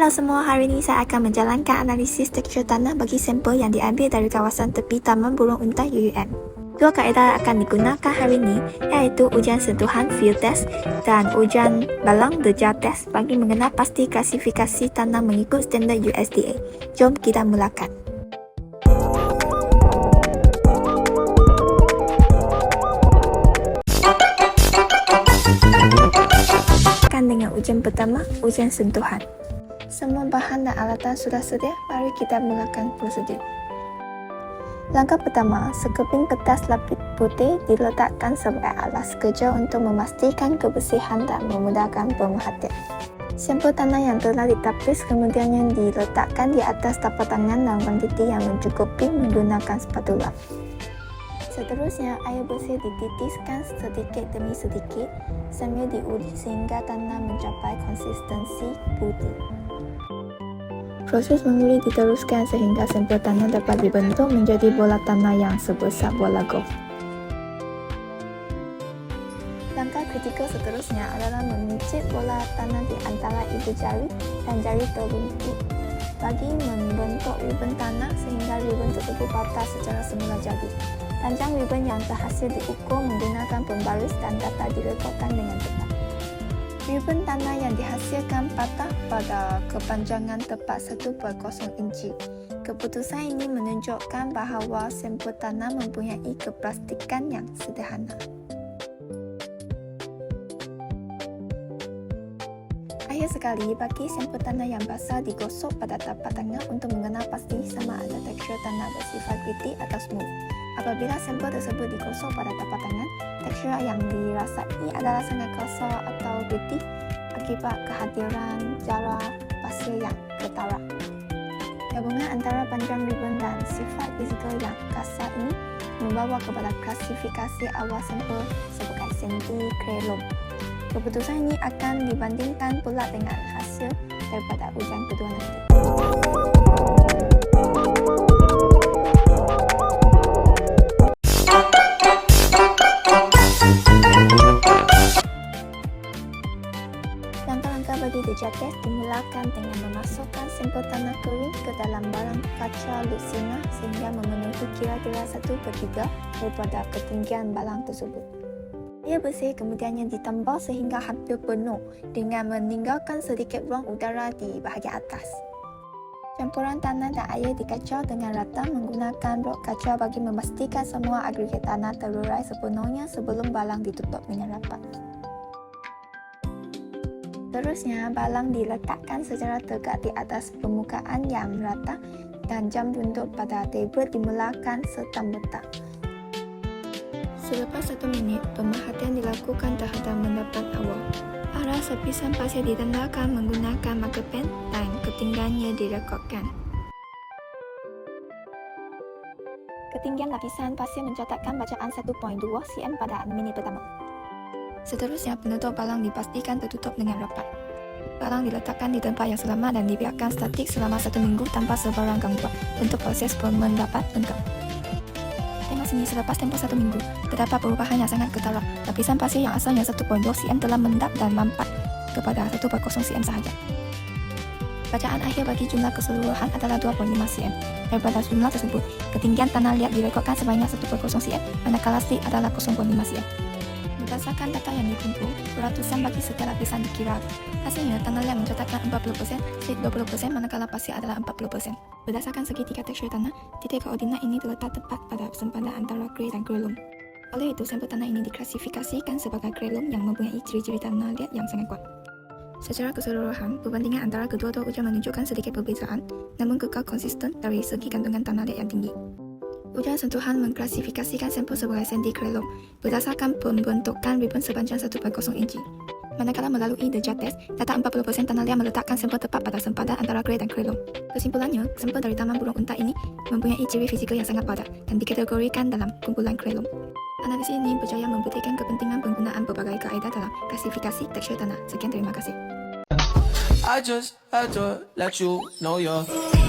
Halo semua, hari ini saya akan menjalankan analisis tekstur tanah bagi sampel yang diambil dari kawasan tepi Taman Burung Unta UUM. Dua kaedah akan digunakan hari ini, iaitu ujian sentuhan field test dan ujian balang deja test bagi mengenal pasti klasifikasi tanah mengikut standard USDA. Jom kita mulakan. Dengan ujian pertama, ujian sentuhan. Semua bahan dan alatan sudah sedia, mari kita mulakan prosedur. Langkah pertama, sekeping kertas lapis putih diletakkan sebagai alat kerja untuk memastikan kebersihan dan memudahkan pemerhatian. Sampel tanah yang telah ditapis kemudian diletakkan di atas tapak tangan dan kuantiti yang mencukupi menggunakan spatula. Seterusnya, air bersih dititiskan sedikit demi sedikit sambil diuji sehingga tanah mencapai konsistensi putih. Proses menguji diteruskan sehingga sampel tanah dapat dibentuk menjadi bola tanah yang sebesar bola golf. Langkah kritikal seterusnya adalah memicit bola tanah di antara ibu jari dan jari telunjuk bagi membentuk ribbon tanah sehingga ribbon tersebut patah secara semula jadi. Panjang ribbon yang berhasil diukur menggunakan pembaris dan data direkodkan dengan tepat. Ribbon tanah yang dihasilkan patah pada kepanjangan tepat 1/0 inci. Keputusan ini menunjukkan bahawa sampel tanah mempunyai keplastikan yang sederhana. Akhir sekali, bagi sampel tanah yang basah digosok pada tapak tangan untuk mengenal pasti sama ada tekstur tanah bersifat gritty atau smooth. Apabila sampel tersebut digosok pada tapak tangan, tekstur yang dirasai adalah sangat kasar atau gritty akibat kehadiran zara pasir yang ketara. Gabungan antara panjang ribbon dan sifat fizikal yang kasar ini membawa kepada klasifikasi awal sampel sebagai sandy clay loam. Keputusan ini akan dibandingkan pula dengan hasil daripada ujian kedua nanti. Langkah-langkah bagi deja test dimulakan dengan memasukkan sampel tanah kering ke dalam barang kaca Lucina sehingga memenuhi kira-kira 1/3 daripada ketinggian barang tersebut. Air bersih kemudiannya ditambah sehingga hampir penuh dengan meninggalkan sedikit ruang udara di bahagian atas. Campuran tanah dan air dikacau dengan rata menggunakan rod kaca bagi memastikan semua agregat tanah terurai sepenuhnya sebelum balang ditutup dengan rapat. Seterusnya, balang diletakkan secara tegak di atas permukaan yang rata dan jam duduk pada tebel dimulakan serta-merta. Selepas 1 minit, pemerhatian dilakukan terhadap mendapat awal. Arah sepisan pasir ditandahkan menggunakan marker pen dan ketinggiannya direkodkan. Ketinggian lapisan pasir mencatatkan bacaan 1.2 cm pada minit pertama. Seterusnya, penutup balang dipastikan tertutup dengan rapat. Balang diletakkan di tempat yang selamat dan dibiarkan statik selama 1 minggu tanpa sebarang gangguan untuk proses pendapat lengkap. Tengok sini, selepas tempoh 1 minggu, terdapat perubahan yang sangat ketara. Lapisan pasir yang asalnya 1.2 cm telah mendap dan mampat kepada 1.0 cm sahaja. Bacaan akhir bagi jumlah keseluruhan adalah 2.5 cm. Daripada jumlah tersebut, ketinggian tanah liat direkodkan sebanyak 1.0 cm, manakala slip adalah 0.5 cm. Berdasarkan data yang dikumpul, peratusan bagi setiap lapisan dikira. Hasilnya, tanah liat mencatatkan 40%, slip 20%, manakala pasir adalah 40%. Berdasarkan segitiga tekstur tanah, titik koordinat ini terletak tepat pada sempadan antara grey dan grey loam. Oleh itu, sampel tanah ini diklasifikasikan sebagai grey loam yang mempunyai ciri-ciri tanah liat yang sangat kuat. Secara keseluruhan, perbandingan antara kedua-dua ujian menunjukkan sedikit perbezaan, namun kekal konsisten dari segi kandungan tanah liat yang tinggi. Ujian sentuhan mengklasifikasikan sampel sebagai sandy clay loam berdasarkan pembentukan ribbon sepanjang 1.0 inci. Manakala melalui deja test, data 40% tanah liat meletakkan sampel tepat pada sempadan antara grey dan clay loam. Kesimpulannya, sampel dari Taman Burung Unta ini mempunyai ciri fizikal yang sangat padat dan dikategorikan dalam kumpulan clay loam. Analisis ini berjaya membuktikan kepentingan penggunaan berbagai kaedah dalam klasifikasi tekstur tanah. Sekian, terima kasih.